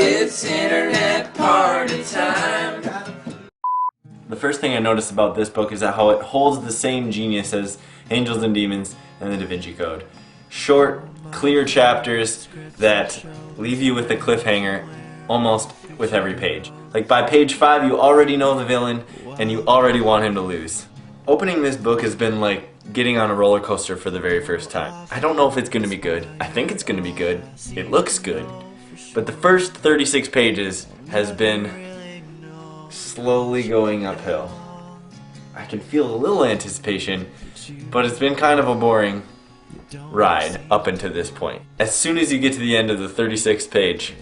It's internet party time. The first thing I noticed about this book is that how it holds the same genius as Angels and Demons and the Da Vinci Code. Short, clear chapters that leave you with a cliffhanger almost with every page. Like by page 5 you already know the villain and you already want him to lose. Opening this book has been like getting on a roller coaster for the very first time. I don't know if it's going to be good. I think it's going to be good. It looks good. But the first 36 pages has been slowly going uphill. I can feel a little anticipation, but it's been kind of a boring ride up until this point. As soon as you get to the end of the 36th page,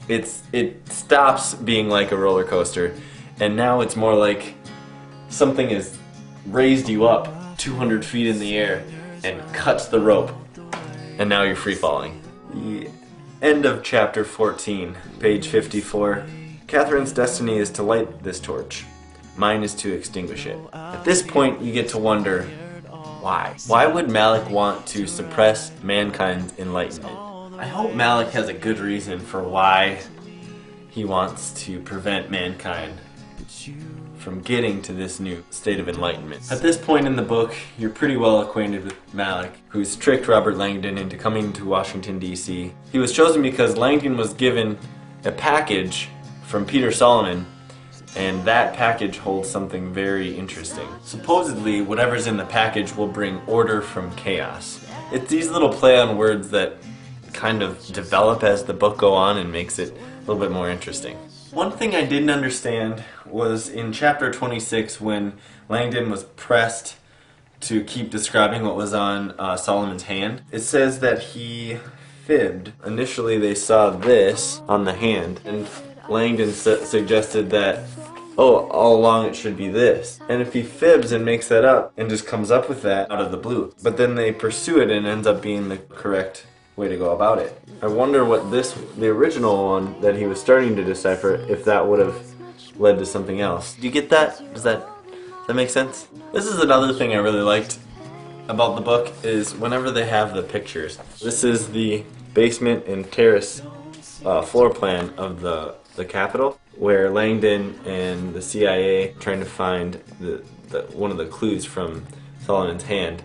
it stops being like a roller coaster, and now it's more like something has raised you up 200 feet in the air and cuts the rope, and now you're free falling. The end of chapter 14, page 54. Catherine's destiny is to light this torch. Mine is to extinguish it. At this point, you get to wonder, why? Why would Malik want to suppress mankind's enlightenment? I hope Malik has a good reason for why he wants to prevent mankind from getting to this new state of enlightenment. At this point in the book, you're pretty well acquainted with Malik, who's tricked Robert Langdon into coming to Washington, D.C. He was chosen because Langdon was given a package from Peter Solomon, and that package holds something very interesting. Supposedly, whatever's in the package will bring order from chaos. It's these little play on words that kind of develop as the book go on and makes it a little bit more interesting. One thing I didn't understand was in chapter 26 when Langdon was pressed to keep describing what was on Solomon's hand. It says that he fibbed. Initially they saw this on the hand, and Langdon suggested that, oh, all along it should be this. And if he fibs and makes that up and just comes up with that out of the blue, but then they pursue it and ends up being the correct way to go about it. I wonder what the original one that he was starting to decipher, if that would have led to something else. Do you get that? Does that make sense? This is another thing I really liked about the book, is whenever they have the pictures. This is the basement and terrace floor plan of the Capitol, where Langdon and the CIA trying to find one of the clues from Solomon's hand.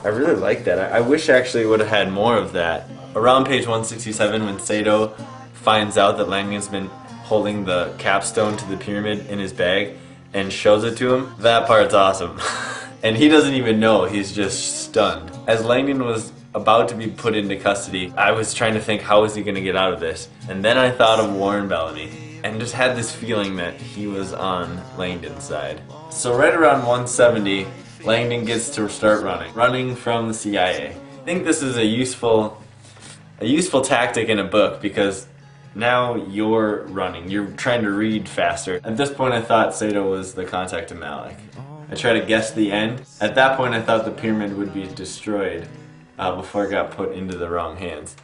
I really like that. I wish I actually would have had more of that. Around page 167, when Sato finds out that Langdon's been holding the capstone to the pyramid in his bag and shows it to him, that part's awesome. And he doesn't even know, he's just stunned. As Langdon was about to be put into custody, I was trying to think, how is he going to get out of this? And then I thought of Warren Bellamy, and just had this feeling that he was on Langdon's side. So right around 170, Langdon gets to start running from the CIA. I think this is a useful tactic in a book, because now you're running, you're trying to read faster. At this point I thought Sato was the contact to Malik. I tried to guess the end. At that point I thought the pyramid would be destroyed before it got put into the wrong hands.